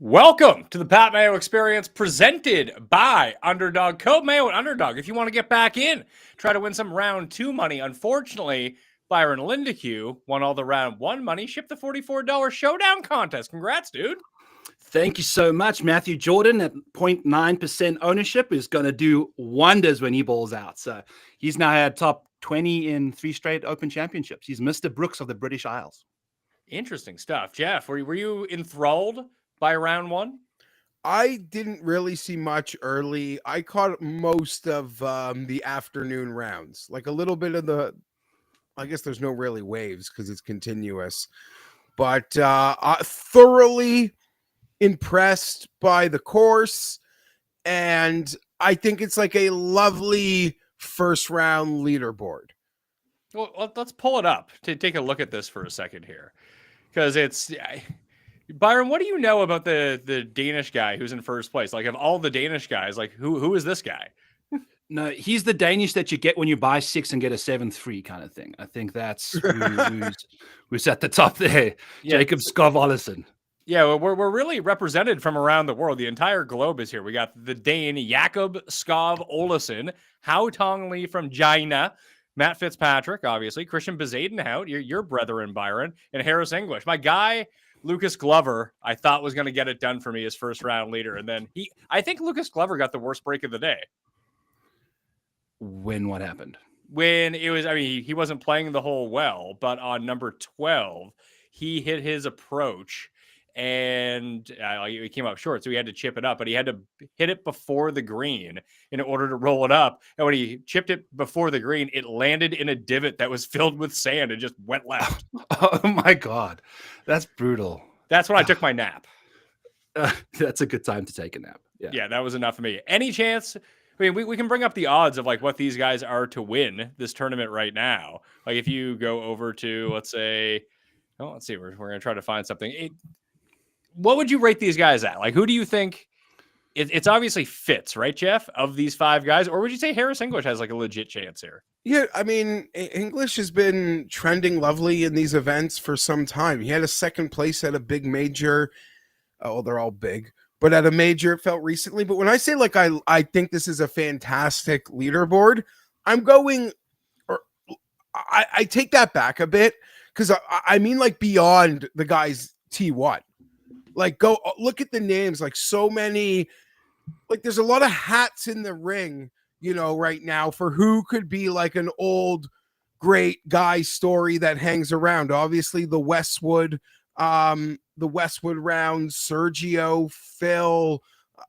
Welcome to the Pat Mayo Experience presented by Underdog. Code Mayo and Underdog if you want to get back in. Try to win some round two money. Unfortunately, Byron Mindeque won all the round one money. Shipped the $44 Showdown contest. Congrats, dude. Thank you so much. Matthew Jordan at 0.9% ownership is going to do wonders when he balls out. So he's now had top 20 in 3 straight Open Championships. He's Mr. Brooks of the British Isles. Interesting stuff. Jeff, were you enthralled by round one? I didn't really see much early. I caught most of the afternoon rounds, like a little bit of the, I guess there's no really waves because it's continuous, but thoroughly impressed by the course. And I think it's like a lovely first round leaderboard. Well, let's pull it up to take a look at this for a second here. Because it's... Byron, what do you know about the Danish guy who's in first place? Like, of all the Danish guys, like who is this guy? No, he's the Danish that you get when you buy 6 and get a 7-3 kind of thing. I think that's who's at the top there. Yeah. Jacob Skov Ollesen. Yeah, well, we're really represented from around the world. The entire globe is here. We got the Dane Jakob Skov Ollesen, Hao Tong Lee from China, Matt Fitzpatrick, obviously, Christian Bezadenhout, your brethren, Byron, and Harris English. My guy, Lucas Glover, I thought was going to get it done for me as first round leader. And then I think Lucas Glover got the worst break of the day. What happened? When it was, he wasn't playing the hole well, but on number 12, he hit his approach and he came up short. So he had to chip it up, but he had to hit it before the green in order to roll it up. And when he chipped it before the green, it landed in a divot that was filled with sand and just went left. Oh my God. That's brutal. That's when I took my nap. That's a good time to take a nap. Yeah, that was enough for me. Any chance? I mean, we can bring up the odds of like what these guys are to win this tournament right now. Like if you go over to, let's say, let's see, we're going to try to find something. What would you rate these guys at? Like, who do you think? It's obviously Fitz, right, Jeff, of these 5 guys? Or would you say Harris English has like a legit chance here? Yeah, I mean, English has been trending lovely in these events for some time. He had a second place at a big major. Oh, they're all big. But at a major, it felt recently. But when I say, like, I think this is a fantastic leaderboard, I'm going, or I take that back a bit. Because I mean, like, beyond the guys T1. Like, go look at the names. Like, so many, like, there's a lot of hats in the ring, you know, right now for who could be like an old great guy story that hangs around. Obviously, the Westwood round, Sergio, Phil,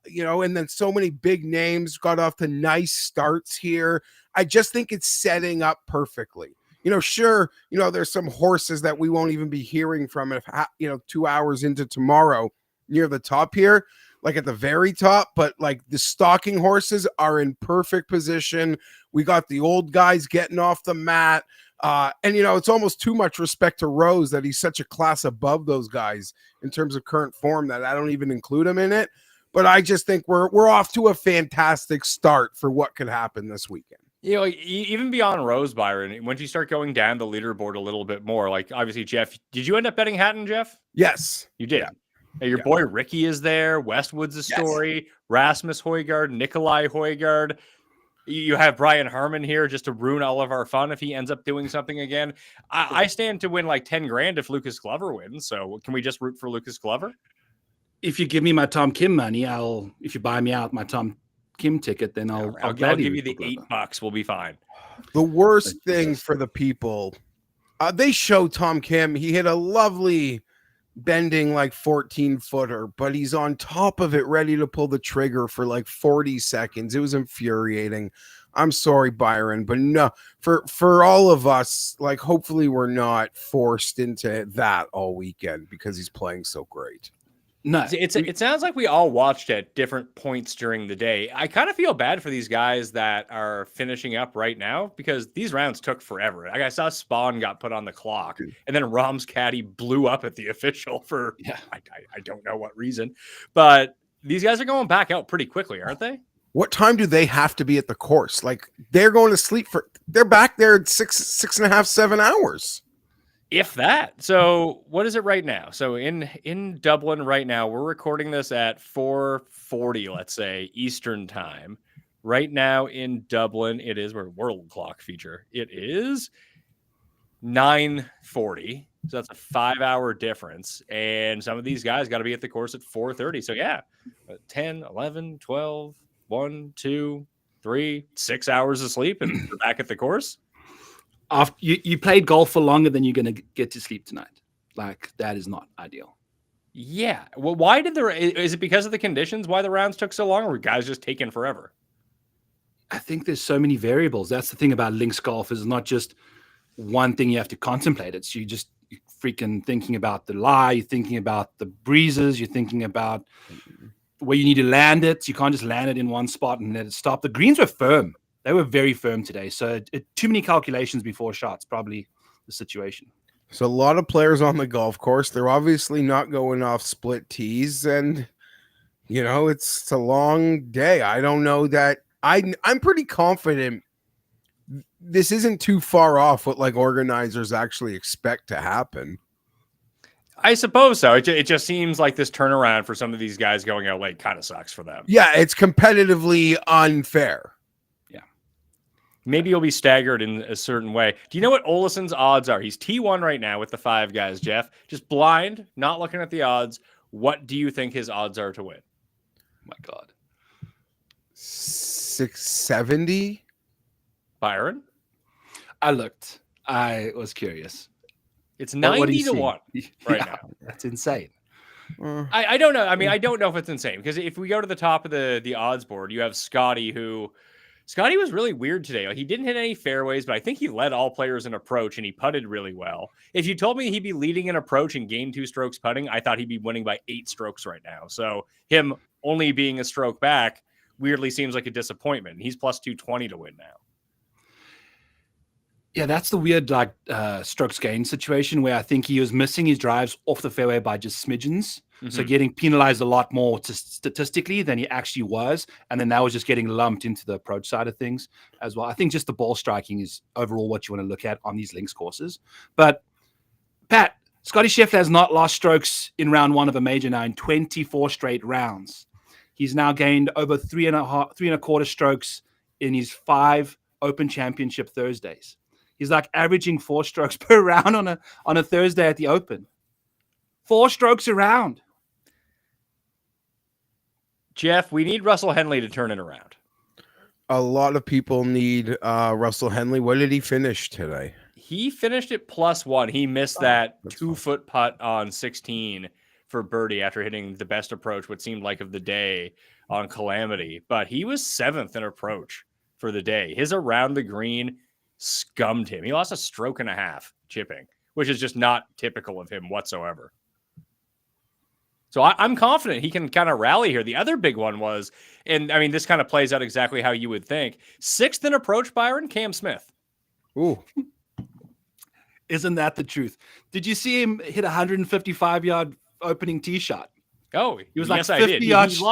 you know, and then so many big names got off to nice starts here. I just think it's setting up perfectly. You know, sure, you know, there's some horses that we won't even be hearing from if, you know, 2 hours into tomorrow near the top here, like at the very top, but like the stalking horses are in perfect position. We got the old guys getting off the mat. And, you know, it's almost too much respect to Rose that he's such a class above those guys in terms of current form that I don't even include him in it. But I just think we're off to a fantastic start for what could happen this weekend. You know, even beyond Rose, Byron, once you start going down the leaderboard a little bit more, like obviously, Jeff, did you end up betting Hatton, Jeff? Yes. You did. Yeah. Your boy Ricky is there. Westwood's a story. Yes. Rasmus Højgaard, Nikolai Højgaard. You have Brian Harmon here just to ruin all of our fun if he ends up doing something again. I stand to win like 10 grand if Lucas Glover wins. So can we just root for Lucas Glover? If you give me my Tom Kim money, if you buy me out my Tom Kim ticket, then I'll give you the $8. We'll be fine. The worst thing for the people, they show Tom Kim. He hit a lovely bending like 14-footer, but he's on top of it ready to pull the trigger for like 40 seconds. It was infuriating. I'm sorry, Byron, but no, for all of us, like hopefully we're not forced into that all weekend because he's playing so great. No, it sounds like we all watched at different points during the day. I kind of feel bad for these guys that are finishing up right now because these rounds took forever. Like I saw Spawn got put on the clock, and then Rom's caddy blew up at the official for I don't know what reason, but these guys are going back out pretty quickly, aren't they? What time do they have to be at the course? Like they're going to sleep they're back there at 6.5, 7 hours. If that. So what is it right now? So in Dublin right now, we're recording this at 4:40, let's say, Eastern time. Right now in Dublin, it is we're world clock feature. It is 9:40. So that's a 5-hour difference. And some of these guys got to be at the course at 4:30. So yeah, 10, 11, 12, 1, 2, 3, 6 hours of sleep and you're back at the course. After you played golf for longer than you're going to get to sleep tonight. Like, that is not ideal. Yeah. Well, why did is it because of the conditions why the rounds took so long, or were guys just taking forever? I think there's so many variables. That's the thing about links golf, is not just one thing you have to contemplate. It's you're freaking thinking about the lie, you're thinking about the breezes, you're thinking about where you need to land it. You can't just land it in one spot and let it stop. The greens were firm. They were very firm today. So too many calculations before shots, probably the situation. So a lot of players on the golf course. They're obviously not going off split tees, and it's a long day. I don't know that I'm pretty confident this isn't too far off what like organizers actually expect to happen. I suppose so. It just seems like this turnaround for some of these guys going out late kind of sucks for them. Yeah, it's competitively unfair. Maybe you'll be staggered in a certain way. Do you know what Olison's odds are? He's T1 right now with the 5 guys, Jeff. Just blind, not looking at the odds. What do you think his odds are to win? My God. 670? Byron? I looked. I was curious. It's 90 to 1 right now. That's insane. I don't know. I mean, I don't know if it's insane, because if we go to the top of the odds board, you have Scottie was really weird today. Like, he didn't hit any fairways, but I think he led all players in approach and he putted really well. If you told me he'd be leading in approach and gain 2 strokes putting, I thought he'd be winning by 8 strokes right now. So him only being a stroke back weirdly seems like a disappointment. He's plus 220 to win now. Yeah, that's the weird strokes gain situation where I think he was missing his drives off the fairway by just smidgens. Mm-hmm. So getting penalized a lot more statistically than he actually was. And then that was just getting lumped into the approach side of things as well. I think just the ball striking is overall what you want to look at on these links courses. But Pat, Scottie Scheffler has not lost strokes in round 1 of a major now in 24 straight rounds. He's now gained over 3.25 strokes in his 5 Open Championship Thursdays. He's like averaging 4 strokes per round on a Thursday at the Open. 4 strokes a round. Jeff, we need Russell Henley to turn it around. A lot of people need Russell Henley. What did he finish today? He finished at +1. He missed that 2-foot putt on 16 for birdie after hitting the best approach, what seemed like of the day on Calamity. But he was 7th in approach for the day. His around the green scummed him. He lost a stroke and a half chipping, which is just not typical of him whatsoever. So I'm confident he can kind of rally here. The other big one was, and I mean, this kind of plays out exactly how you would think. 6th in approach, Byron, Cam Smith. Ooh. Isn't that the truth? Did you see him hit a 155-yard opening tee shot? Oh, he was yes, like 50 yards.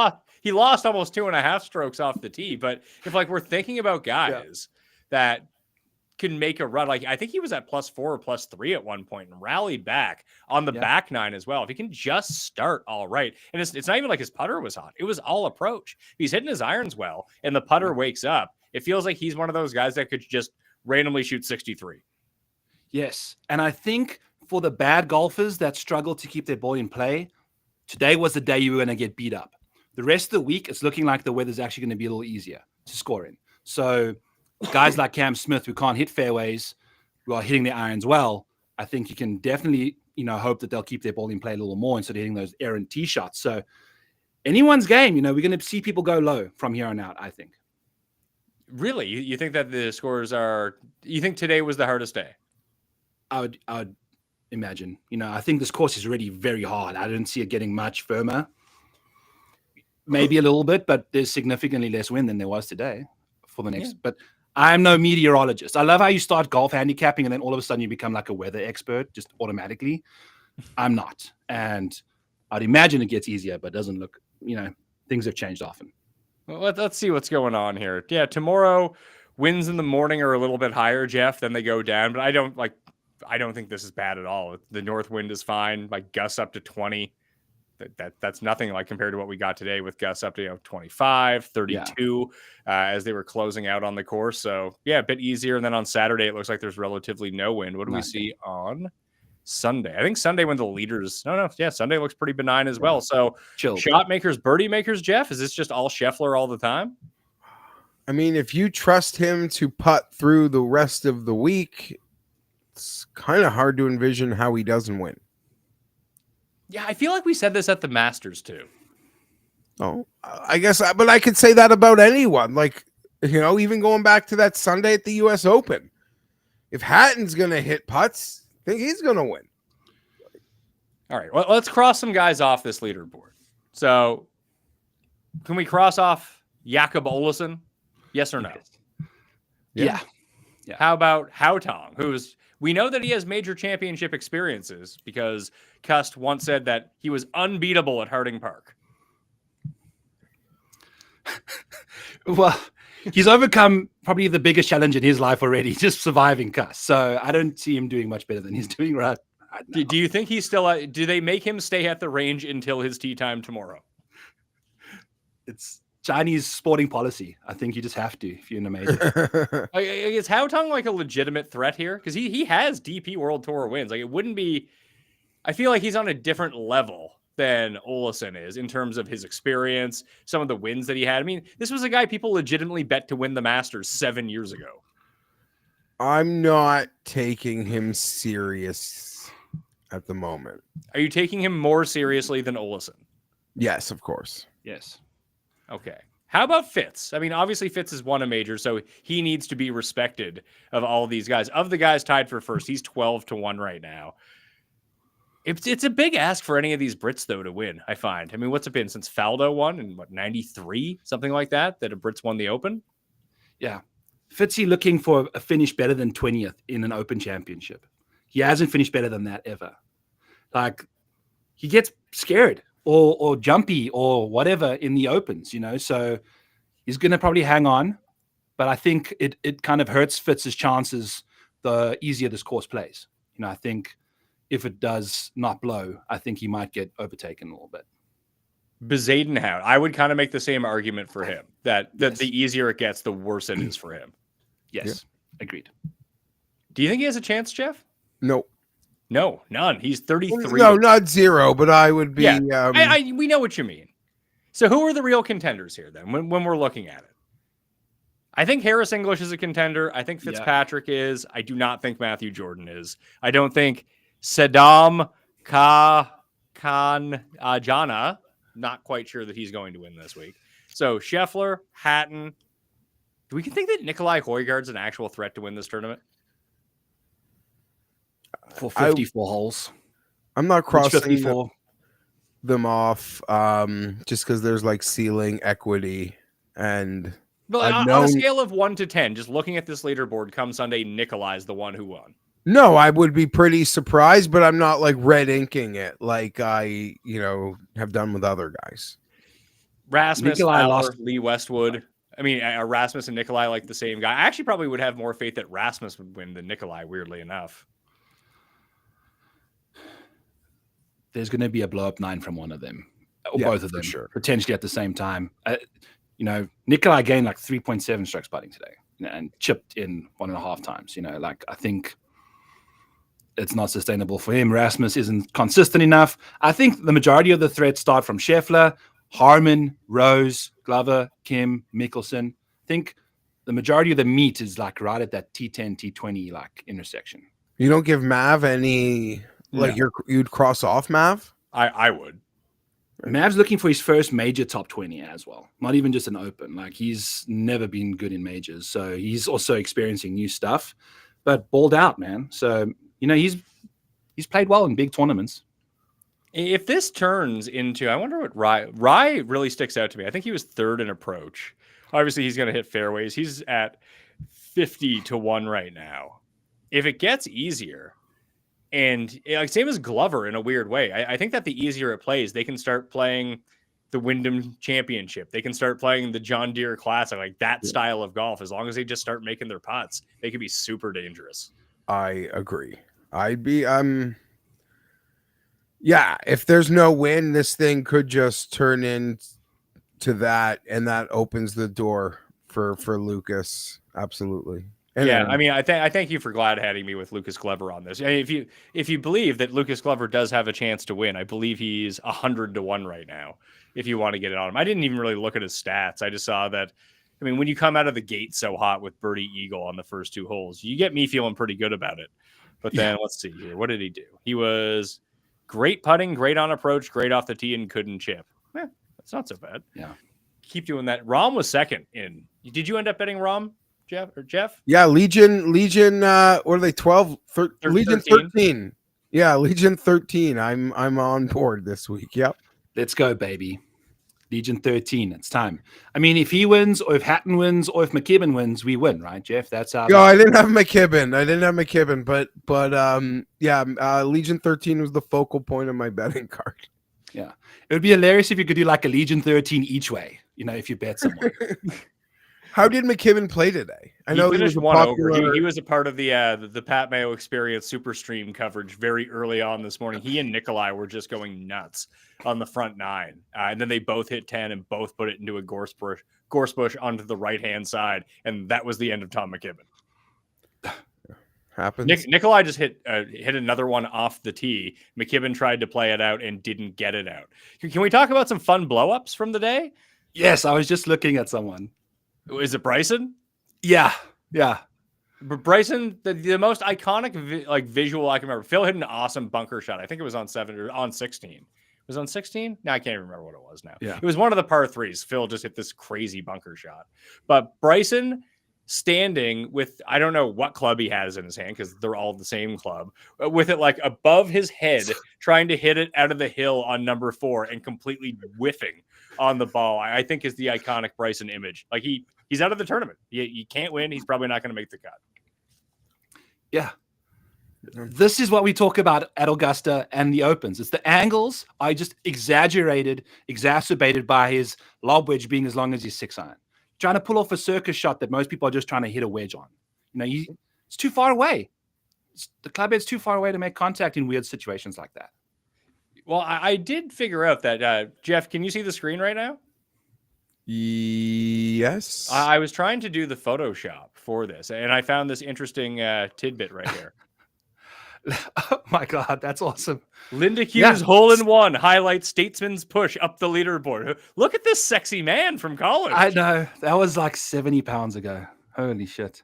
He lost almost 2.5 strokes off the tee. But if we're thinking about guys that can make a run, like I think he was at +4 or +3 at one point and rallied back on the back 9 as well. If he can just start all right, and it's not even like his putter was hot, it was all approach. He's hitting his irons well and the putter wakes up. It feels like he's one of those guys that could just randomly shoot 63. Yes, and I think for the bad golfers that struggle to keep their ball in play, today was the day you were going to get beat up. The rest of the week, it's looking like the weather's actually going to be a little easier to score in. So guys like Cam Smith, who can't hit fairways, who are hitting their irons well, I think you can definitely, hope that they'll keep their ball in play a little more instead of hitting those errant tee shots. So anyone's game, we're going to see people go low from here on out, I think. Really? You think that the scores you think today was the hardest day? I would imagine. I think this course is already very hard. I didn't see it getting much firmer. Maybe a little bit, but there's significantly less wind than there was today for the next. But I'm no meteorologist. I love how you start golf handicapping and then all of a sudden you become like a weather expert just automatically. I'm not. And I'd imagine it gets easier, but it doesn't look, things have changed often. Well, let's see what's going on here. Yeah, tomorrow winds in the morning are a little bit higher, Jeff, then they go down. But I don't I don't think this is bad at all. The north wind is fine. Like gusts up to 20. That's nothing like compared to what we got today with gusts up to 25, 32 as they were closing out on the course. So yeah, a bit easier. And then on Saturday, it looks like there's relatively no wind. What do we see on Sunday? I think Sunday when the leaders, Sunday looks pretty benign as well. So shot makers, birdie makers, Jeff, is this just all Scheffler all the time? I mean, if you trust him to putt through the rest of the week, it's kind of hard to envision how he doesn't win. Yeah, I feel like we said this at the Masters too. Oh, I guess, but I could say that about anyone. Like, even going back to that Sunday at the U.S. Open, if Hatton's going to hit putts, I think he's going to win. All right, well, let's cross some guys off this leaderboard. So, can we cross off Jakob Olesen? Yes or no? Yeah. How about Haotong, we know that he has major championship experiences because Cust once said that he was unbeatable at Harding Park. Well, he's overcome probably the biggest challenge in his life already, just surviving Cust. So I don't see him doing much better than he's doing right now. Do you think he's still do they make him stay at the range until his tee time tomorrow? It's Chinese sporting policy. I think you just have to if you're in a major. Is Haotong like a legitimate threat here? Because he has DP World Tour wins. Like it wouldn't be. I feel like he's on a different level than Olesen is in terms of his experience, some of the wins that he had. I mean, this was a guy people legitimately bet to win the Masters 7 years ago. I'm not taking him serious at the moment. Are you taking him more seriously than Olesen? Yes, of course. Yes. Okay. How about Fitz? I mean, obviously Fitz has won a major, so he needs to be respected of all of these guys. Of the guys tied for first, he's 12-1 right now. It's a big ask for any of these Brits, though, to win, I find. I mean, what's it been since Faldo won in, 93? Something like that a Brits won the Open? Yeah. Fitzy looking for a finish better than 20th in an Open Championship. He hasn't finished better than that ever. Like, he gets scared or jumpy or whatever in the Opens, so he's going to probably hang on. But I think it kind of hurts Fitz's chances the easier this course plays. I think if it does not blow, I think he might get overtaken a little bit. Bezadenhout, I would kind of make the same argument for him that the easier it gets, the worse it is for him. Yes, agreed. Do you think he has a chance, Jeff? No. No, none. He's 33. No, not zero, but I would be. Yeah, we know what you mean. So who are the real contenders here then when we're looking at it? I think Harris English is a contender. I think Fitzpatrick is. I do not think Matthew Jordan is. I don't think Saddam Jana, not quite sure that he's going to win this week. So Scheffler, Hatton. Do we think that Nikolai Højgaard's an actual threat to win this tournament? For 54 holes. I'm not crossing them off just because there's like ceiling equity. And on a scale of 1 to 10, just looking at this leaderboard come Sunday, Nikolai's the one who won. No, I would be pretty surprised, but I'm not like red inking it like I, have done with other guys. Rasmus, Fowler, Lee Westwood. I mean, Rasmus and Nikolai like the same guy. I actually probably would have more faith that Rasmus would win than Nikolai, weirdly enough. There's going to be a blow-up 9 from one of them, or both of them, sure. Potentially at the same time. Nikolai gained like 3.7 strokes putting today and chipped in 1.5 times. I think it's not sustainable for him. Rasmus isn't consistent enough. I think the majority of the threats start from Scheffler, Harman, Rose, Glover, Kim, Mickelson. I think the majority of the meat is like right at that T10, T20 like intersection. You don't give Mav any you'd cross off Mav? I would. Mav's looking for his first major top 20 as well. Not even just an Open. Like he's never been good in majors. So he's also experiencing new stuff, but balled out, man. So, he's played well in big tournaments. If this turns into, I wonder what Rye really sticks out to me. I think he was third in approach. Obviously, he's going to hit fairways. He's at 50-1 right now. If it gets easier, and same as Glover in a weird way, I think that the easier it plays, they can start playing the Wyndham Championship. They can start playing the John Deere Classic, like that style of golf. As long as they just start making their putts, they could be super dangerous. I agree. I'd be yeah, if there's no win, this thing could just turn into that, and that opens the door for Lucas. Absolutely. Yeah, Anyway. I mean, I thank you for glad-handing me with Lucas Glover on this. I mean, if you believe that Lucas Glover does have a chance to win, I believe he's 100-1 right now. If you want to get it on him, I didn't even really look at his stats. I just saw that. I mean, when you come out of the gate so hot with birdie eagle on the first 2 holes, you get me feeling pretty good about it. But then let's see here. What did he do? He was great putting, great on approach, great off the tee, and couldn't chip. That's not so bad. Yeah. Keep doing that. Rom was second in. Did you end up betting Rom, Jeff? Yeah, Legion, what are they, 12? Legion 13. Yeah, Legion 13. I'm on board this week. Yep. Let's go, baby. Legion 13. It's time. I mean, if he wins, or if Hatton wins, or if McKibben wins, we win, right, Jeff? That's how. No, I didn't have McKibben. But yeah, Legion 13 was the focal point of my betting card. Yeah, it would be hilarious if you could do like a Legion 13 each way. You know, if you bet someone. How did McKibben play today? I know he he was finished one over. He was a part of the Pat Mayo Experience Super Stream coverage very early on this morning. He and Nikolai were just going nuts on the front 9, and then they both hit 10 and both put it into a gorse bush onto the right hand side, and that was the end of Tom McKibben. Happens. Nikolai just hit another one off the tee. McKibben tried to play it out and didn't get it out. Can we talk about some fun blow-ups from the day? Yes, I was just looking at someone. Is it Bryson? Yeah. But Bryson, the most iconic visual I can remember. Phil hit an awesome bunker shot. I think it was on 7 or on 16. It was on 16? No, I can't even remember what it was now. Yeah. It was one of the par 3s. Phil just hit this crazy bunker shot. But Bryson standing with, I don't know what club he has in his hand because they're all the same club, with it like above his head, trying to hit it out of the hill on number 4 and completely whiffing on the ball, I think is the iconic Bryson image. Like he's out of the tournament. He can't win. He's probably not going to make the cut. Yeah. This is what we talk about at Augusta and the Opens. It's the angles are just exacerbated by his lob wedge being as long as his 6-iron. Trying to pull off a circus shot that most people are just trying to hit a wedge on. You know, it's too far away. The club head's too far away to make contact in weird situations like that. Well, I did figure out that, Jeff, can you see the screen right now? Yes. I was trying to do the Photoshop for this, and I found this interesting tidbit right here. Oh my God, that's awesome. Mindeque's hole-in-one highlights Statesman's push up the leaderboard. Look at this sexy man from college. I know. That was like 70 pounds ago. Holy shit.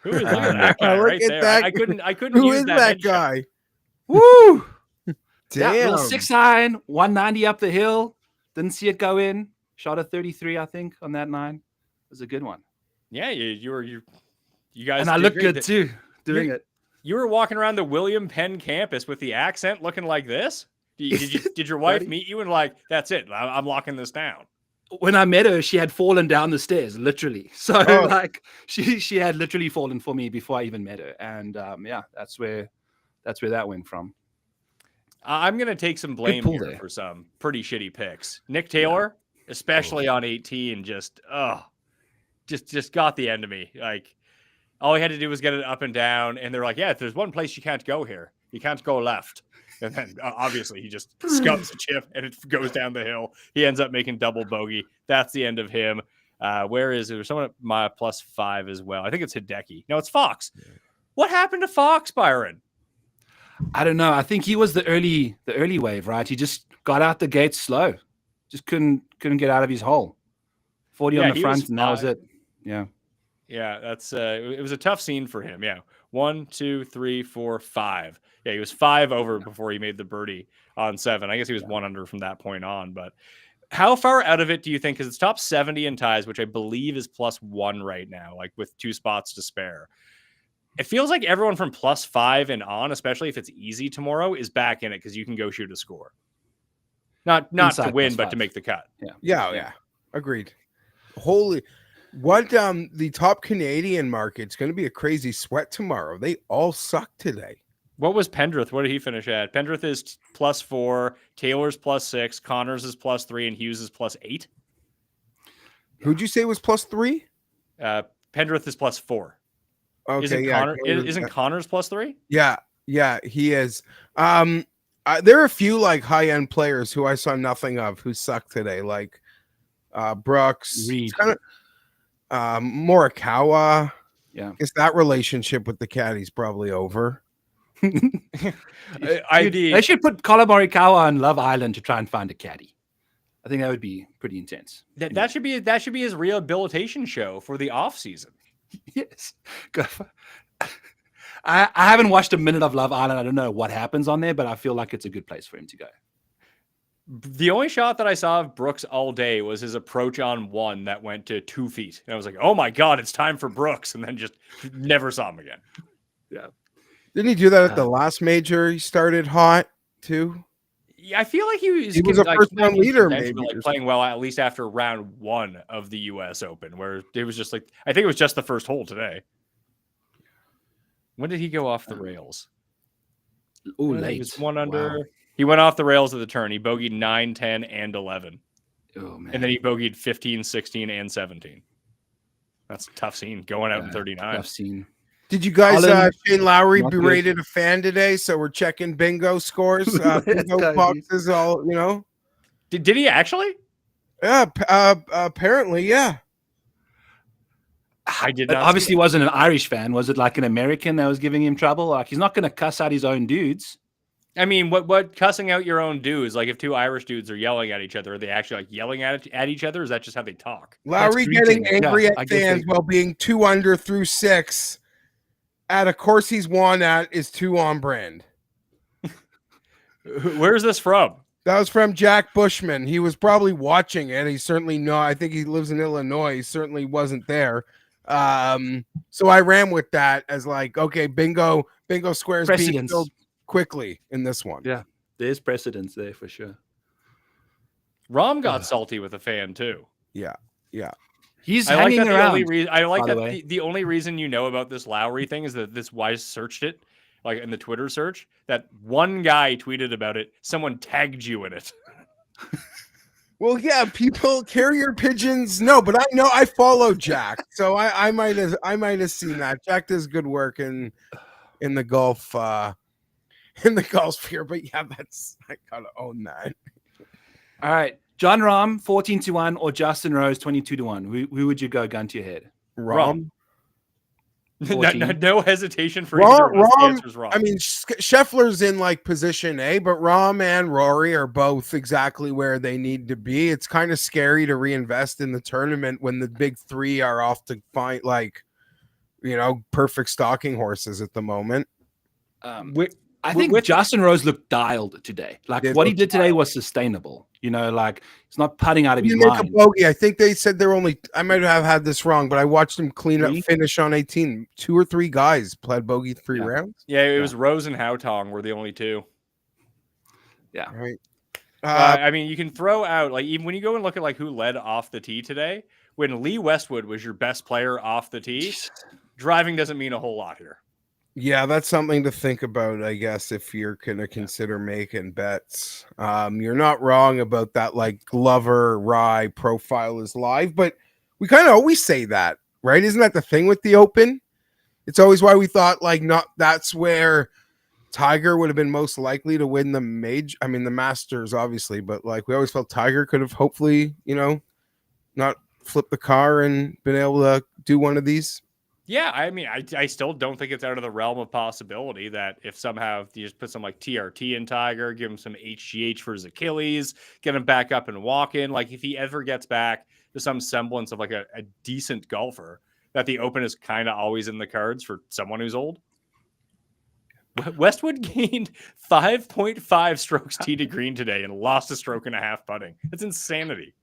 Who is that guy right there? That. I couldn't Who use is that guy? Woo! Damn. Yeah, little 6-iron, 190 up the hill. Didn't see it go in. Shot a 33, I think, on that 9. It was a good one. Yeah, you guys. And I look good too doing it. You were walking around the William Penn campus with the accent looking like this? Did your wife meet you and like, that's it, I'm locking this down? When I met her, she had fallen down the stairs, literally. So like she had literally fallen for me before I even met her. And yeah, that's where that went from. I'm going to take some blame here for some pretty shitty picks. Nick Taylor, especially on 18, just got the end of me. Like, all he had to do was get it up and down, and they're like, yeah, if there's one place you can't go here, you can't go left. And then obviously he just scums the chip, and it goes down the hill. He ends up making double bogey. That's the end of him. Where is there? Someone at my +5 as well. I think it's Hideki. No, it's Fox. What happened to Fox, Byron? I don't know. I think he was the early wave, right? He just got out the gate slow. Just couldn't get out of his hole. 40 on the front, and that was it. Yeah. Yeah, that's it was a tough scene for him. Yeah. 1, 2, 3, 4, 5. Yeah, he was 5 over before he made the birdie on 7. I guess he was 1 under from that point on. But how far out of it do you think? Because it's top 70 in ties, which I believe is +1 right now, like with 2 spots to spare. It feels like everyone from +5 and on, especially if it's easy tomorrow, is back in it because you can go shoot a score. Not to win, but to make the cut. Yeah. Agreed. Holy. What the top Canadian market's going to be a crazy sweat tomorrow. They all suck today. What was Pendrith? What did he finish at? Pendrith is +4, Taylor's +6, Connors is +3, and Hughes is +8. Who'd you say was +3? Pendrith is +4. Okay, Isn't Connors +3? Yeah. Yeah, he is. There are a few like high end players who I saw nothing of who sucked today, like Brooks, Reed. kind of Morikawa. Yeah. I guess that relationship with the caddy's probably over. They should put Colin Morikawa on Love Island to try and find a caddy. I think that would be pretty intense. That should be his rehabilitation show for the off season. Yes. I haven't watched a minute of Love Island. I don't know what happens on there, but I feel like it's a good place for him to go. The only shot that I saw of Brooks all day was his approach on one that went to 2 feet. And I was like, oh my God, it's time for Brooks. And then just never saw him again. Yeah. Didn't he do that at the last major? He started hot too. Yeah, I feel like he was a first-round leader, maybe, like or playing well at least after round 1 of the U.S. Open, where it was just like I think it was just the first hole today. When did he go off the rails? Oh, He late. was 1 under. Wow. He went off the rails at the turn. He bogeyed 9, 10, and 11. Oh, man. And then he bogeyed 15, 16, and 17. That's a tough scene going out in 39. Tough scene. Did you guys, Colin, Shane Lowry not good. berated a fan today? So we're checking bingo scores, bingo boxes, all, you know? Did he actually? Yeah, apparently, yeah. I did It not. obviously wasn't an Irish fan. Was it like an American that was giving him trouble? Like, he's not going to cuss out his own dudes. I mean, what cussing out your own dudes? Like, if 2 Irish dudes are yelling at each other, are they actually like yelling at each other? Or is that just how they talk? Lowry That's getting greeting. angry Yeah, I at guess fans while being 2 under through 6 at a course he's won at is too on brand. Where's this from? That was from Jack Bushman. He was probably watching it. He certainly I think he lives in Illinois. He certainly wasn't there. So I ran with that as like, okay, bingo squares being Precedence. filled quickly in this one. Yeah, there's precedence there for sure. Rom got salty with a fan too. Yeah. He's I like hanging that around. the only reason you know about this Lowry thing is that this Wise searched it, like in the Twitter search, that one guy tweeted about it. Someone tagged you in it. Well, yeah, people carrier pigeons. No, but I know I follow Jack, so I might have seen that. Jack does good work in the golf sphere. But yeah, I gotta own that. All right. John Rahm, 14-1, or Justin Rose, 22-1. Who would you go gun to your head? Rom. No hesitation for either of us. The answer's Rom. I mean, Scheffler's in like position A, but Rahm and Rory are both exactly where they need to be. It's kind of scary to reinvest in the tournament when the big 3 are off to find perfect stalking horses at the moment. I think Justin Rose looked dialed today. Like what he did today was sustainable. Like he's not putting out of his Make mind. a bogey. I think they said there were only. I might have had this wrong, but I watched him finish on 18. 2 or 3 guys played bogey 3 rounds. Yeah, it was Rose and Hautong were the only 2. Yeah, right. I mean, you can throw out like even when you go and look at like who led off the tee today. When Lee Westwood was your best player off the tee, driving doesn't mean a whole lot here. Yeah, that's something to think about, I guess, if you're going to consider making bets. You're not wrong about that, like, Glover, Rye profile is live, but we kind of always say that, right? Isn't that the thing with the Open? It's always why we thought, like, that's where Tiger would have been most likely to win the major. I mean, the Masters, obviously, but, like, we always felt Tiger could have hopefully, not flipped the car and been able to do one of these. Yeah, I mean, I still don't think it's out of the realm of possibility that if somehow you just put some like TRT in Tiger, give him some HGH for his Achilles, get him back up and walking. Like if he ever gets back to some semblance of like a decent golfer, that the Open is kind of always in the cards for someone who's old. Westwood gained 5.5 strokes tee to green today and lost a stroke and a half putting. It's insanity.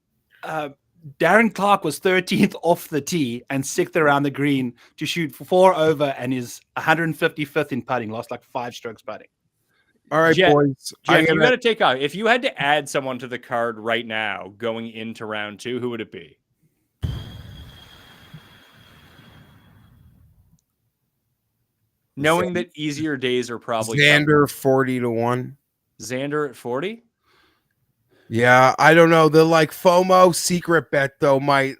Darren Clark was 13th off the tee and 6th around the green to shoot 4 over and is 155th in putting. Lost like 5 strokes putting. All right, boys. Jeff, you got to take off. If you had to add someone to the card right now going into round 2, who would it be? Knowing that easier days are probably Xander 40-1. Xander at 40? Yeah, I don't know. The like FOMO secret bet though might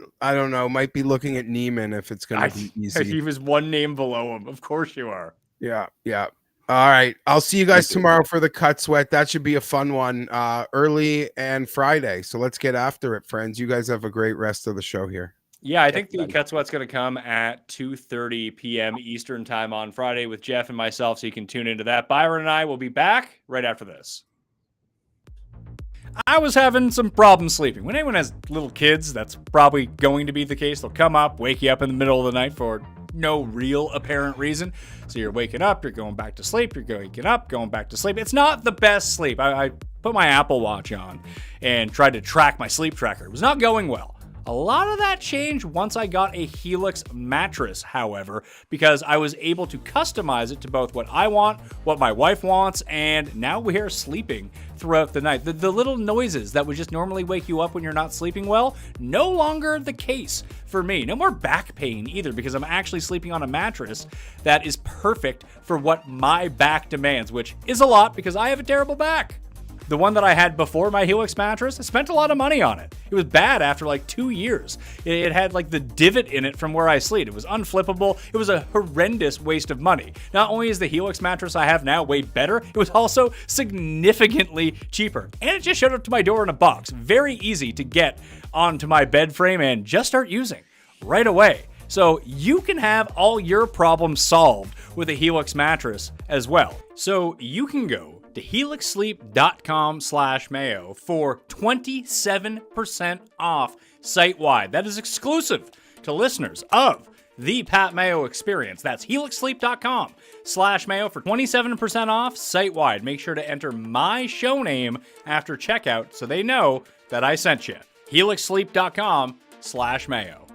be looking at Neiman if it's going to be easy. He was one name below him. Of course you are. Yeah. All right. I'll see you guys Thank you. tomorrow for the cut sweat. That should be a fun one. Early and Friday. So let's get after it, friends. You guys have a great rest of the show here. Yeah, I think the buddy. cut sweat's going to come at 2:30 p.m. Eastern time on Friday with Jeff and myself, so you can tune into that. Byron and I will be back right after this. I was having some problems sleeping. When anyone has little kids, that's probably going to be the case. They'll come up, wake you up in the middle of the night for no real apparent reason. So you're waking up, you're going back to sleep, you're waking up, going back to sleep. It's not the best sleep. I put my Apple Watch on and tried to track my sleep tracker. It was not going well. A lot of that changed once I got a Helix mattress, however, because I was able to customize it to both what I want, what my wife wants, and now we are sleeping throughout the night. The little noises that would just normally wake you up when you're not sleeping well, no longer the case for me. No more back pain either, because I'm actually sleeping on a mattress that is perfect for what my back demands, which is a lot because I have a terrible back. The one that I had before my Helix mattress, I spent a lot of money on it. It was bad after like 2 years. It had like the divot in it from where I sleep. It was unflippable. It was a horrendous waste of money. Not only is the Helix mattress I have now way better, it was also significantly cheaper. And it just showed up to my door in a box. Very easy to get onto my bed frame and just start using right away. So you can have all your problems solved with a Helix mattress as well. So you can go to helixsleep.com/Mayo for 27% off site-wide. That is exclusive to listeners of the Pat Mayo Experience. That's helixsleep.com/Mayo for 27% off site-wide. Make sure to enter my show name after checkout so they know that I sent you. helixsleep.com/Mayo.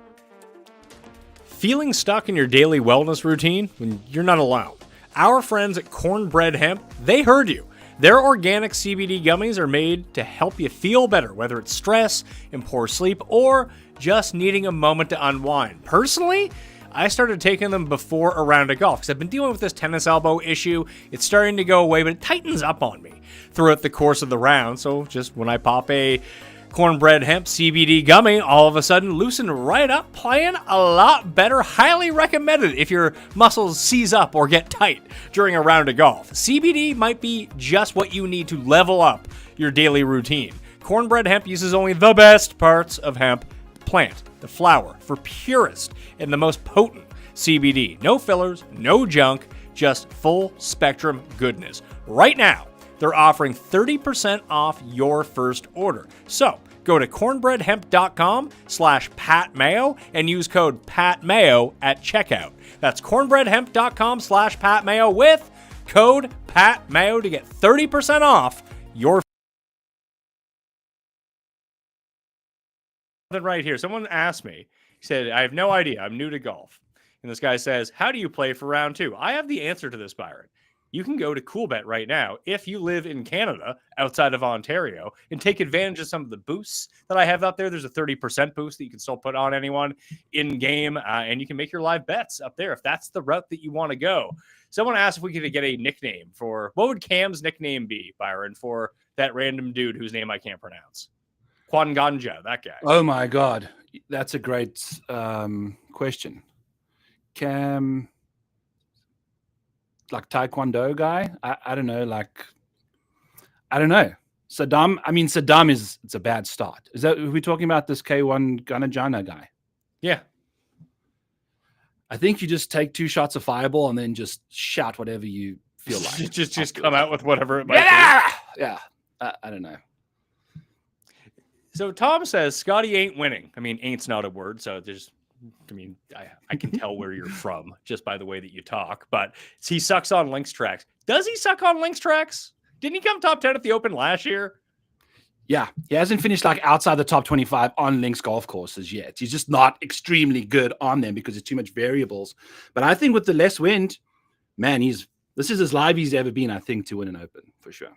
Feeling stuck in your daily wellness routine? You're not alone. Our friends at Cornbread Hemp, they heard you. Their organic CBD gummies are made to help you feel better, whether it's stress and poor sleep or just needing a moment to unwind. Personally, I started taking them before a round of golf because I've been dealing with this tennis elbow issue. It's starting to go away, but it tightens up on me throughout the course of the round. So just when I pop a Cornbread Hemp CBD gummy, all of a sudden loosen right up, playing a lot better. Highly recommended if your muscles seize up or get tight during a round of golf. CBD might be just what you need to level up your daily routine. Cornbread Hemp uses only the best parts of hemp plant, the flower, for purest and the most potent CBD. No fillers, no junk, just full spectrum goodness. Right now, they're offering 30% off your first order. So go to cornbreadhemp.com/PatMayo and use code PatMayo at checkout. That's cornbreadhemp.com/PatMayo with code PatMayo to get 30% off your. Right here. Someone asked me, he said, I have no idea. I'm new to golf. And this guy says, how do you play for round two? I have the answer to this, Byron. You can go to CoolBet right now if you live in Canada outside of Ontario and take advantage of some of the boosts that I have out there. There's a 30% boost that you can still put on anyone in game, and you can make your live bets up there if that's the route that you want to go. Someone asked if we could get a nickname for what would Cam's nickname be, Byron, for that random dude whose name I can't pronounce. Kwanganja, that guy. Oh my God, that's a great question. Cam. Like Taekwondo guy, I don't know. Like, I don't know. Saddam. I mean, Saddam it's a bad start. Is that, are we talking about this K1 Ganajana guy? Yeah. I think you just take 2 shots of fireball and then just shout whatever you feel like. just come out with whatever it might be. Yeah. I don't know. So Tom says Scottie ain't winning. I mean, ain't's not a word, so there's. I mean, I can tell where you're from just by the way that you talk, but he sucks on links tracks. Does he suck on links tracks? Didn't he come top 10 at the Open last year? Yeah, he hasn't finished like outside the top 25 on links golf courses yet. He's just not extremely good on them because there's too much variables. But I think with the less wind, man, this is as live he's ever been, I think, to win an Open for sure.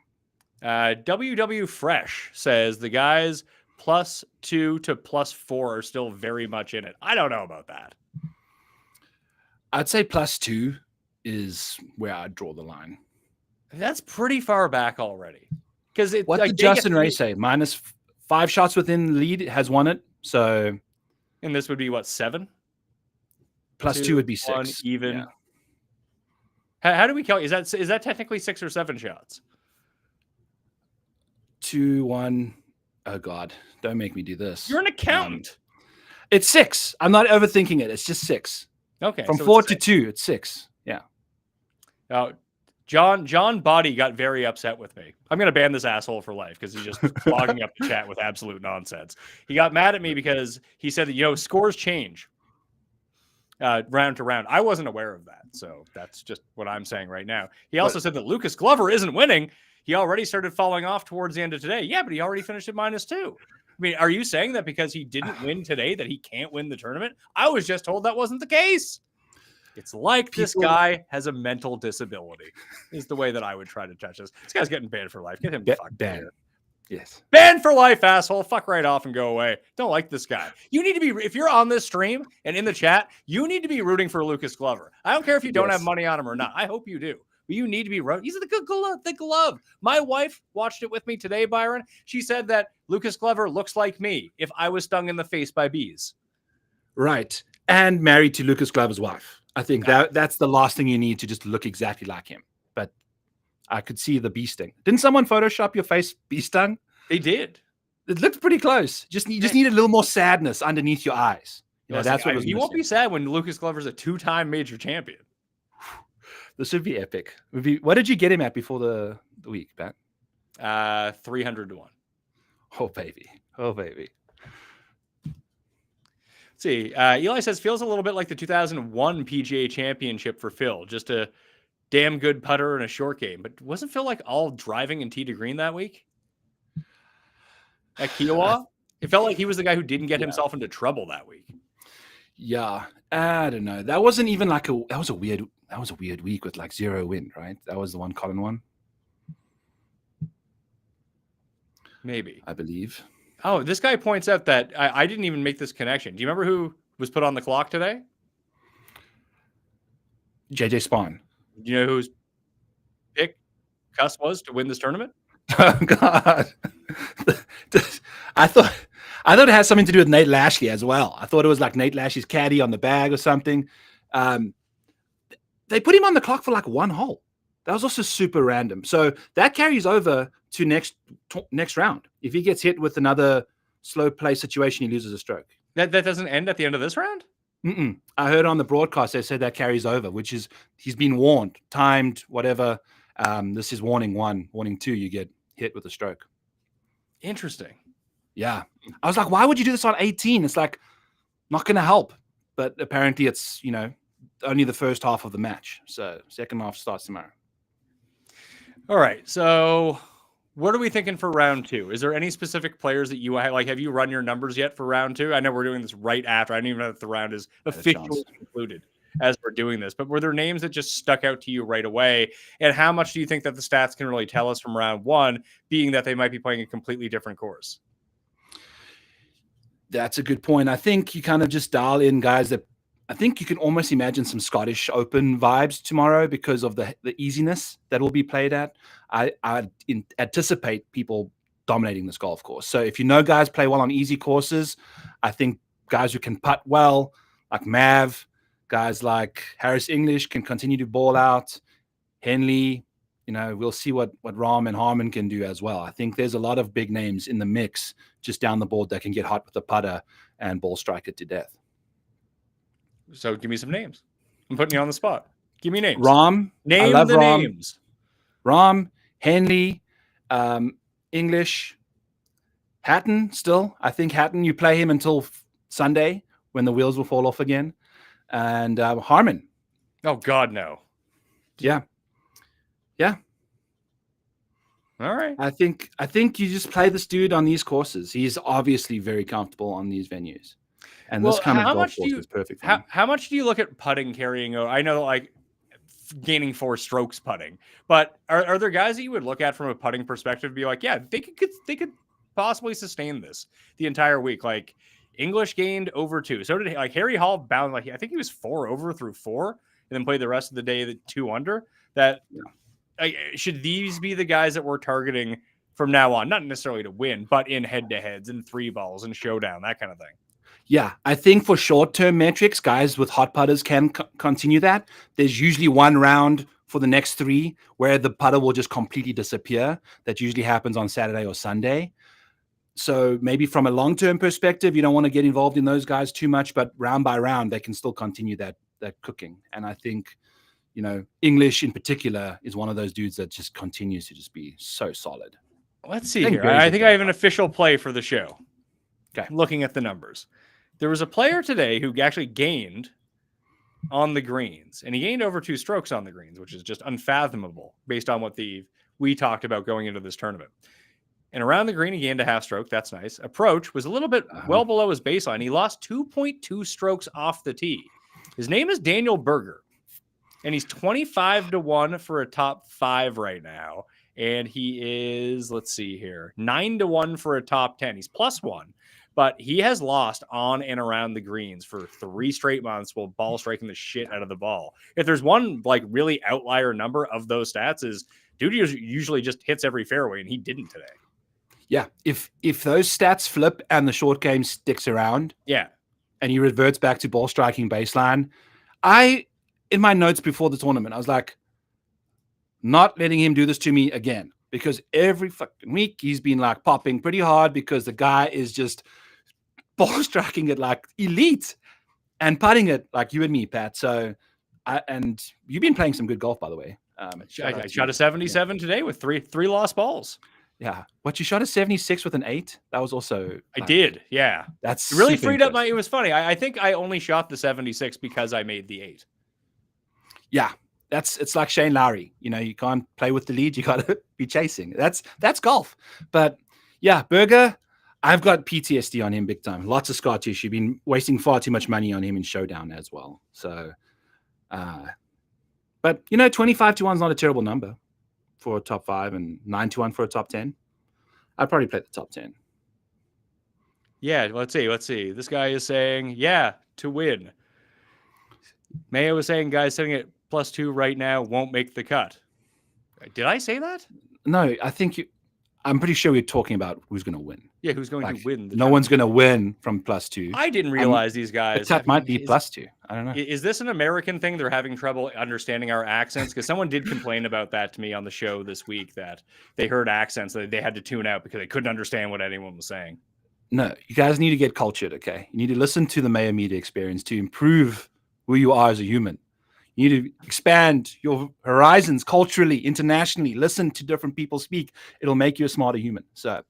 WW Fresh says the guys +2 to +4 are still very much in it. I don't know about that. I'd say +2 is where I'd draw the line. That's pretty far back already. Because what did Justin Ray say? -5 shots within the lead has won it. So, and this would be what, 7? +2 would be 6. 1 even. Yeah. How do we calculate? Is that technically 6 or 7 shots? 2, 1. Oh God, don't make me do this. You're an accountant. It's 6. I'm not overthinking it. It's just 6. Okay. From so 4 it's to 6. 2, it's 6. Yeah. John Body got very upset with me. I'm going to ban this asshole for life because he's just clogging up the chat with absolute nonsense. He got mad at me because he said that, scores change round to round. I wasn't aware of that. So that's just what I'm saying right now. He also said that Lucas Glover isn't winning. He already started falling off towards the end of today. Yeah, but he already finished at -2. I mean, are you saying that because he didn't win today that he can't win the tournament? I was just told that wasn't the case. It's like this guy has a mental disability is the way that I would try to touch this. This guy's getting banned for life. Get him banned. Yes. Banned for life, asshole. Fuck right off and go away. Don't like this guy. You need to be, if you're on this stream and in the chat, you need to be rooting for Lucas Glover. I don't care if you don't have money on him or not. I hope you do. But you need to be rooting. He's the good glove. My wife watched it with me today, Byron. She said that Lucas Glover looks like me if I was stung in the face by bees. Right. And married to Lucas Glover's wife. I think that's the last thing you need to just look exactly like him. But I could see the bee sting. Didn't someone Photoshop your face bee stung? They did. It looked pretty close. You just needed a little more sadness underneath your eyes. That's what was you won't be sad when Lucas Glover's a 2-time major champion. This would be epic. What did you get him at before the week, Pat? 300 to 1. Oh baby. See, Eli says feels a little bit like the 2001 PGA Championship for Phil. Just a damn good putter and a short game. But wasn't Phil like all driving and tee to green that week? At Kiowa? It felt like he was the guy who didn't get himself into trouble that week. Yeah, I don't know. That wasn't even like that was a weird week with like 0 win, right? That was the one Colin won. Maybe. I believe. Oh, this guy points out that I didn't even make this connection. Do you remember who was put on the clock today? JJ Spawn. Do you know whose pick Cuss was to win this tournament? Oh God. I thought it had something to do with Nate Lashley as well. I thought it was like Nate Lashley's caddy on the bag or something. They put him on the clock for like 1 hole. That was also super random. So that carries over to next round. If he gets hit with another slow play situation, he loses a stroke. That doesn't end at the end of this round? I heard on the broadcast they said that carries over, which is he's been warned, timed, whatever. This is warning 1. Warning 2, you get hit with a stroke. Interesting. Yeah. I was like, why would you do this on 18? It's like not going to help. But apparently it's, only the first half of the match. So second half starts tomorrow. All right. So what are we thinking for round 2? Is there any specific players that you like? Have you run your numbers yet for round 2? I know we're doing this right after. I don't even know if the round is officially concluded as we're doing this, but were there names that just stuck out to you right away? And how much do you think that the stats can really tell us from round 1, being that they might be playing a completely different course? That's a good point. I think you kind of just dial in guys that I think you can almost imagine some Scottish Open vibes tomorrow because of the easiness that will be played at. I anticipate people dominating this golf course. So if guys play well on easy courses, I think guys who can putt well, like Mav, guys like Harris English can continue to ball out. Henley, we'll see what Rahm and Harmon can do as well. I think there's a lot of big names in the mix just down the board that can get hot with the putter and ball strike it to death. So give me some names. I'm putting you on the spot. Give me names. Rahm. Name the names. Rahm, Henley, English, Hatton still. I think Hatton, you play him until Sunday when the wheels will fall off again. And Harmon. Oh, God, no. Yeah. All right. I think you just play this dude on these courses. He's obviously very comfortable on these venues. And this kind of golf course is perfect. How much do you look at putting carrying? I know like gaining 4 strokes putting, but are there guys that you would look at from a putting perspective and be like, yeah, they could possibly sustain this the entire week? Like English gained over 2. So did Harry Hall bound I think he was 4 over through 4 and then played the rest of the day 2 under. Should these be the guys that we're targeting from now on? Not necessarily to win, but in head-to-heads and 3 balls and showdown, that kind of thing. Yeah, I think for short-term metrics, guys with hot putters can continue that. There's usually 1 round for the next 3 where the putter will just completely disappear. That usually happens on Saturday or Sunday. So maybe from a long-term perspective, you don't want to get involved in those guys too much, but round by round, they can still continue that cooking. And I think, English in particular is one of those dudes that just continues to just be so solid. Let's see here. I think I have an official play for the show. Okay. Looking at the numbers. There was a player today who actually gained on the greens, and he gained over 2 strokes on the greens, which is just unfathomable based on what we talked about going into this tournament. And around the green, he gained a half stroke. That's nice. Approach was a little bit well below his baseline. He lost 2.2 strokes off the tee. His name is Daniel Berger, and he's 25-1 for a top 5 right now. And he is, let's see here, 9-1 for a top 10. He's +1, but he has lost on and around the greens for 3 straight months while ball striking the shit out of the ball. If there's one really outlier number of those stats, is dude usually just hits every fairway, and he didn't today. Yeah, if those stats flip and the short game sticks around, and he reverts back to ball striking baseline, in my notes before the tournament, I was like, not letting him do this to me again, because every fucking week he's been popping pretty hard because the guy is just ball striking it elite and putting it like you and me, Pat. So, and you've been playing some good golf, by the way. I shot a 77 today with three lost balls. Yeah. What, you shot a 76 with an 8? That was also... I did, yeah. That's really freed up it was funny. I think I only shot the 76 because I made the 8. Yeah. It's like Shane Lowry. You can't play with the lead. You got to be chasing. That's golf. But yeah, Berger, I've got PTSD on him big time. Lots of scar tissue. You've been wasting far too much money on him in Showdown as well. So, but 25-1 is not a terrible number for a top 5 and 9-1 for a top 10. I'd probably play the top 10. Yeah, let's see. This guy is saying, to win. Mayo is saying guys sitting at +2 right now won't make the cut. Did I say that? No, I'm pretty sure we're talking about who's going to win. Yeah, who's going to win? No one's going to win from +2. I didn't realize these guys. That might be +2. I don't know. Is this an American thing? They're having trouble understanding our accents? Because someone did complain about that to me on the show this week, that they heard accents that they had to tune out because they couldn't understand what anyone was saying. No, you guys need to get cultured, okay? You need to listen to the Mayo Media Experience to improve who you are as a human. You need to expand your horizons culturally, internationally. Listen to different people speak. It'll make you a smarter human. So,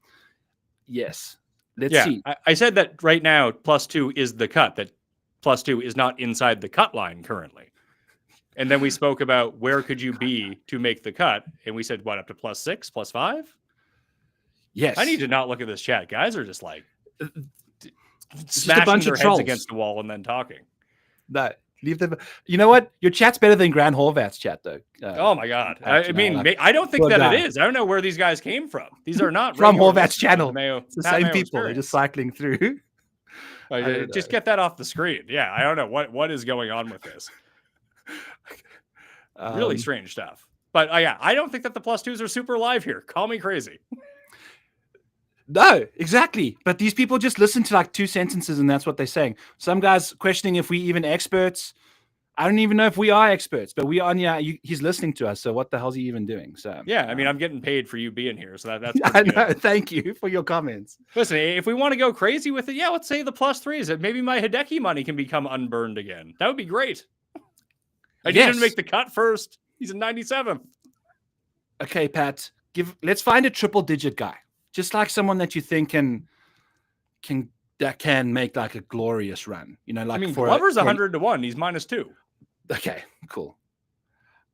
yes. Let's see. I said that right now, +2 is the cut, that +2 is not inside the cut line currently. And then we spoke about where could you be to make the cut. And we said, what, up to +6, +5? Yes. I need to not look at this chat. Guys are just smashing their heads against the wall and then talking. No. Leave them. You know what? Your chat's better than Grant Horvath's chat, though. Oh my God! I don't think that it is. I don't know where these guys came from. These are not from Horvath's channel. It's the same people. They're just cycling through. Just get that off the screen. Yeah, I don't know what is going on with this. Really strange stuff. But I don't think that the +2s are super live here. Call me crazy. No, exactly. But these people just listen to 2 sentences and that's what they're saying. Some guys questioning if we even experts. I don't even know if we are experts, but we are. Yeah, he's listening to us. So what the hell's he even doing? So yeah, I'm getting paid for you being here. So that's I know. Good. Thank you for your comments. Listen, if we want to go crazy with it, let's say the +3s. That maybe my Hideki money can become unburned again. That would be great. I didn't make the cut first. He's in 97th. Okay, Pat. Let's find a triple-digit guy. Just someone that you think can make a glorious run. Glover's 100-1. He's -2. Okay, cool.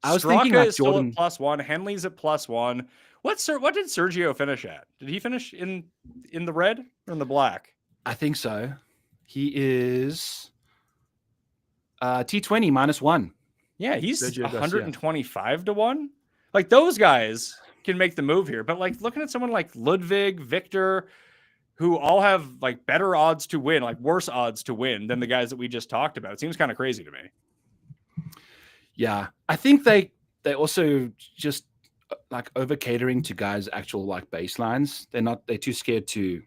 I was thinking Jordan still at +1. Henley's at +1. What did Sergio finish at? Did he finish in the red or in the black? I think so. He is T20 -1. Yeah, he's 125-1. Those guys can make the move here, but looking at someone like Ludwig, Victor, who all have better odds to win, worse odds to win than the guys that we just talked about, it seems kind of crazy to me. Yeah, I think they also just over catering to guys' actual baselines. They're too scared to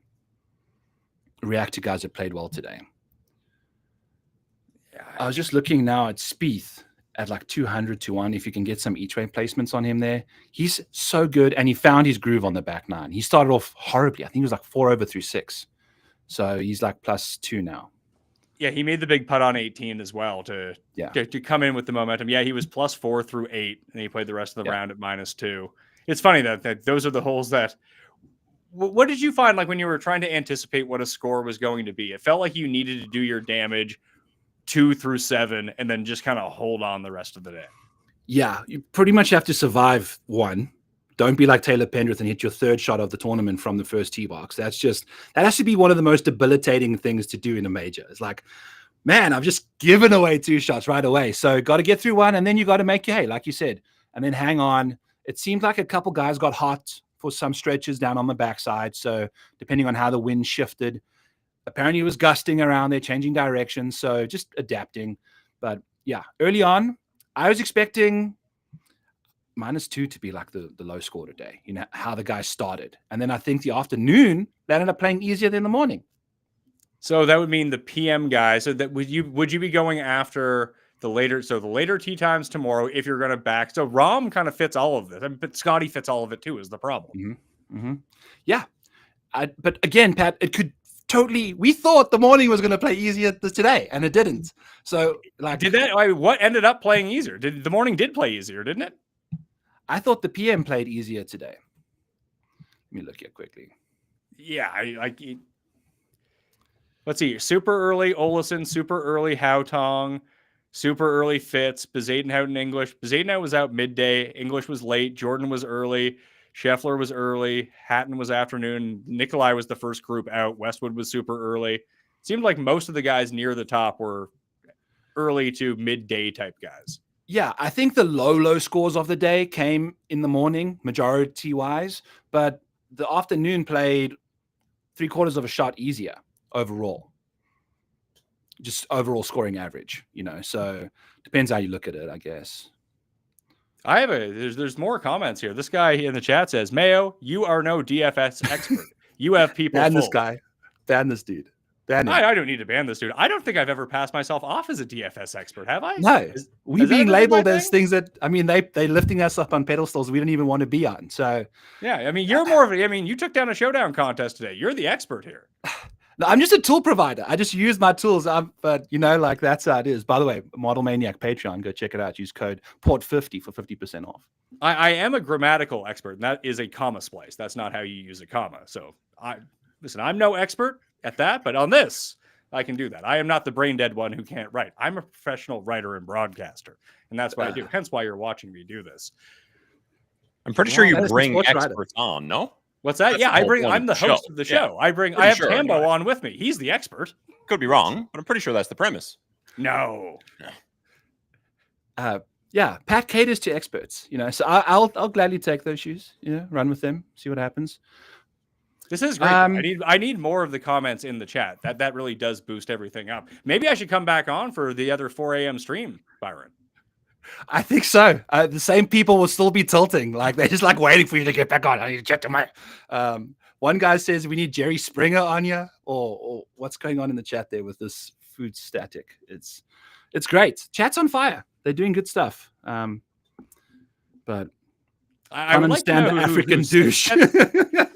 react to guys that played well today. Yeah, I was just looking now at Spieth, at like 200 to 1 if you can get some each way placements on him there. He's so good, and he found his groove on the back nine. He started off horribly. I think he was like 4 over through 6. So he's like +2 now. Yeah, he made the big putt on 18 as well to come in with the momentum. Yeah, he was +4 through 8, and he played the rest of the round at -2. It's funny that those are the holes that. What did you find like when you were trying to anticipate what a score was going to be? It felt like you needed to do your damage 2 through 7 and then just kind of hold on the rest of the day. Yeah, you pretty much have to survive 1. Don't be like Taylor Pendrith and hit your 3rd shot of the tournament from the first tee box. That has to be one of the most debilitating things to do in a major. It's like, man, I've just given away 2 shots right away. So got to get through 1, and then you got to make your hay, like you said, and then hang on. It seemed like a couple guys got hot for some stretches down on the backside. So depending on how the wind shifted, apparently it was gusting around there, changing direction. So just adapting. But yeah, early on, I was expecting -2 to be like the low score today, you know, how the guys started. And then I think the afternoon, they ended up playing easier than the morning. So that would mean the PM guys. So that would you be going after the later tee times tomorrow if you're going to back? So Rahm kind of fits all of this, but Scottie fits all of it too, is the problem. Mm-hmm. Mm-hmm. Yeah. But again, Pat, it could totally, we thought the morning was going to play easier today, and it didn't. So like, what ended up playing easier? The morning did play easier, didn't it? I thought the PM played easier today. Let me look here quickly. Yeah. Let's see. Super early Olesen, super early Haotong, super early Fitz, Bezaden out in English. Bezaden out was out midday. English was late. Jordan was early. Scheffler was early. Hatton was afternoon. Nikolai was the first group out. Westwood was super early. Seemed like most of the guys near the top were early to midday type guys. Yeah, I think the low scores of the day came in the morning, majority-wise, but the afternoon played 3/4 of a shot easier overall. Just overall scoring average, you know, so depends how you look at it, I guess. There's more comments here. This guy in the chat says, Mayo, you are no DFS expert. You have people ban full. This guy. Ban this dude. I don't need to ban this dude. I don't think I've ever passed myself off as a DFS expert, have I? No. We're being labeled as things that, I mean, they're lifting us up on pedestals we don't even want to be on. So yeah, I mean, you're more of a, I mean, you took down a Showdown contest today. You're the expert here. No, I'm just a tool provider. I just use my tools. But you know, like that's how it is. By the way, Model Maniac Patreon, go check it out. Use code PORT50 for 50% off. I am a grammatical expert, and that is a comma splice. That's not how you use a comma. So I'm no expert at that, but on this, I can do that. I am not the brain dead one who can't write. I'm a professional writer and broadcaster, and that's what I do. Hence why you're watching me do this. I'm pretty sure you bring experts on, no? What's that? That's I'm the host of the show. I have Tambo on with me. He's the expert. Could be wrong, but I'm pretty sure that's the premise. No. Yeah, Pat caters to experts, you know. So I'll gladly take those shoes, you know, run with them, see what happens. This is great. I need more of the comments in the chat. That really does boost everything up. Maybe I should come back on for the other 4 a.m. stream, Byron. I think so. The same people will still be tilting. Like they're just like waiting for you to get back on. I need to check the mic. One guy says we need Jerry Springer on you, or what's going on in the chat there with this food static. It's great. Chat's on fire. They're doing good stuff. But I would understand like the African douche.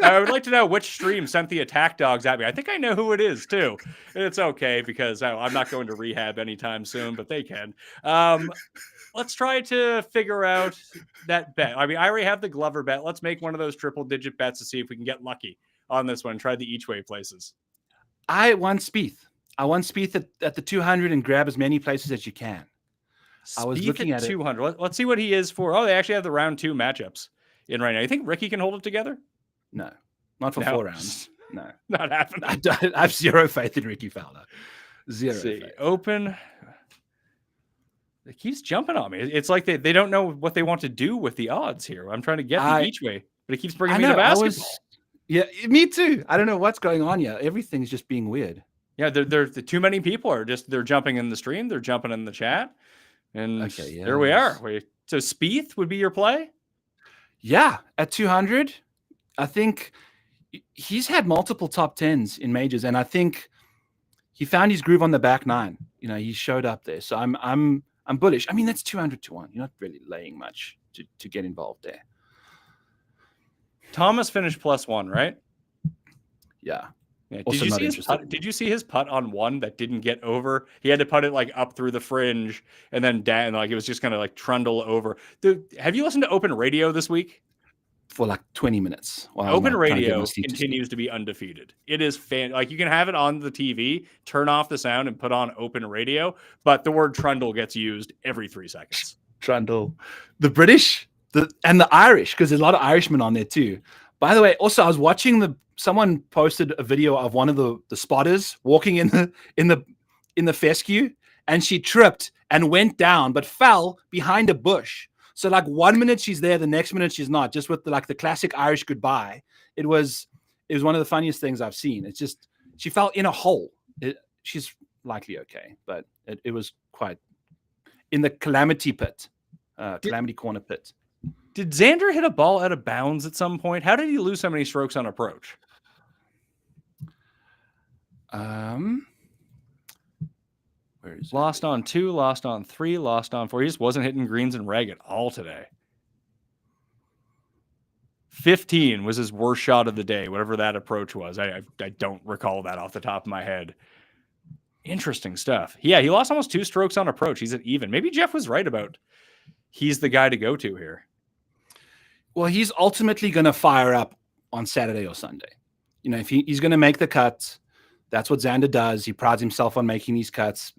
I would like to know which stream sent the attack dogs at me. I think I know who it is too. And it's okay because I'm not going to rehab anytime soon, but they can. Let's try to figure out that bet. I mean, I already have the Glover bet. Let's make one of those triple-digit bets to see if we can get lucky on this one. Try the each way places. I want Spieth. I want Spieth at the 200 and grab as many places as you can. I was looking at 200. Let's see what he is for. Oh, they actually have the round 2 matchups in right now. You think Ricky can hold it together? No, not for 4 rounds. No, not happening. I have zero faith in Ricky Fowler. Zero. Faith. Open. It keeps jumping on me. It's like they don't know what they want to do with the odds here. I'm trying to get the each way, but it keeps bringing me to basketball. Yeah, me too. I don't know what's going on yet. Everything's just being weird. Yeah, they're too many people are they're jumping in the stream. They're jumping in the chat. And there we are. So Spieth would be your play? Yeah, at 200. I think he's had multiple top 10s in majors, and I think he found his groove on the back nine. You know, he showed up there. So I'm I'm bullish. I mean, that's 200 to 1. You're not really laying much to get involved there. Thomas finished +1, right? Yeah. Did you see his putt on one that didn't get over? He had to putt it like up through the fringe and then down, like it was just gonna like trundle over. Dude, have you listened to Open Radio this week? For like 20 minutes. Open Radio continues to be undefeated. It is like you can have it on the TV, turn off the sound and put on Open Radio, but the word trundle gets used every 3 seconds. Trundle. The British and the Irish, because there's a lot of Irishmen on there too. By the way, also I was watching someone posted a video of one of the spotters walking in the fescue, and she tripped and went down but fell behind a bush. So like 1 minute she's there, the next minute she's not, just with the classic Irish goodbye. It was one of the funniest things I've seen. It's just, she fell in a hole. She's likely okay, but it was quite in the calamity pit, calamity corner pit. Did Xander hit a ball out of bounds at some point? How did he lose so many strokes on approach? Where is lost on 2, lost on 3, lost on 4. He just wasn't hitting greens and reg at all today. 15 was his worst shot of the day, whatever that approach was. I don't recall that off the top of my head. Interesting stuff. Yeah, he lost almost 2 strokes on approach. He's at even. Maybe Jeff was right about he's the guy to go to here. Well, he's ultimately going to fire up on Saturday or Sunday. You know, if he's going to make the cuts, that's what Xander does. He prides himself on making these cuts.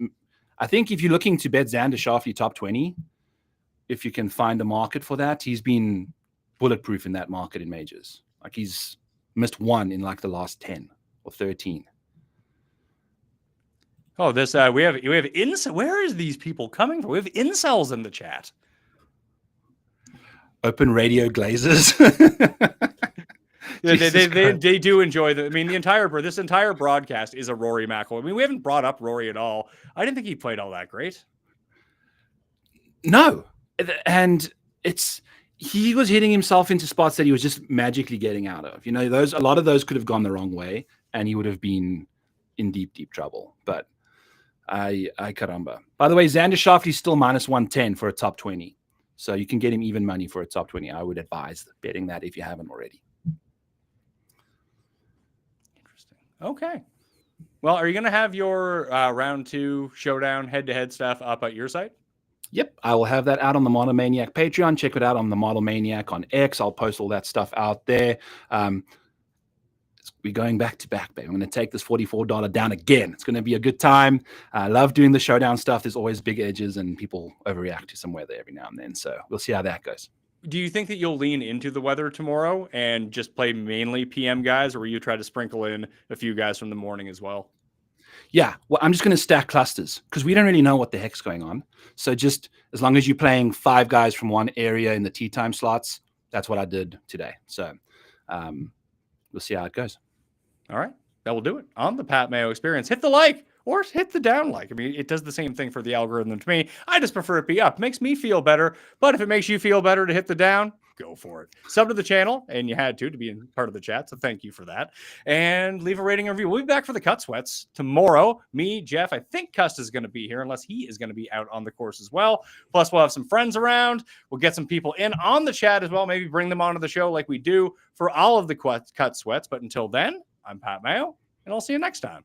I think if you're looking to bet Xander Schauffele top 20, if you can find a market for that, he's been bulletproof in that market in majors. Like he's missed 1 in like the last 10 or 13. Oh, this we have incel. Where is these people coming from? We have incels in the chat. Open Radio glazers. Yeah, they do enjoy this entire broadcast is a Rory McIlroy. I mean, we haven't brought up Rory at all. I didn't think he played all that great. No, and he was hitting himself into spots that he was just magically getting out of. You know, a lot of those could have gone the wrong way, and he would have been in deep trouble. But I caramba. By the way, Xander Schauffele is still -110 for a top 20. So you can get him even money for a top 20. I would advise betting that if you haven't already. Interesting. Okay. Well, are you going to have your round 2 showdown head-to-head stuff up at your site? Yep. I will have that out on the Model Maniac Patreon. Check it out on the Model Maniac on X. I'll post all that stuff out there. We're going back to back, babe. I'm going to take this $44 down again. It's going to be a good time. I love doing the showdown stuff. There's always big edges and people overreact to some weather every now and then. So we'll see how that goes. Do you think that you'll lean into the weather tomorrow and just play mainly PM guys, or will you try to sprinkle in a few guys from the morning as well? Yeah, well, I'm just going to stack clusters because we don't really know what the heck's going on. So just as long as you're playing 5 guys from one area in the tee time slots, that's what I did today. So we'll see how it goes. All right. That will do it on the Pat Mayo Experience. Hit the like or hit the down like. I mean, it does the same thing for the algorithm to me. I just prefer it be up. It makes me feel better. But if it makes you feel better to hit the down, go for it. Sub to the channel, and you had to be in part of the chat, so thank you for that. And leave a rating and review. We'll be back for the Cut Sweats tomorrow. Me, Jeff, I think Cust is going to be here, unless he is going to be out on the course as well. Plus, we'll have some friends around. We'll get some people in on the chat as well. Maybe bring them onto the show like we do for all of the Cut Sweats. But until then, I'm Pat Mayo, and I'll see you next time.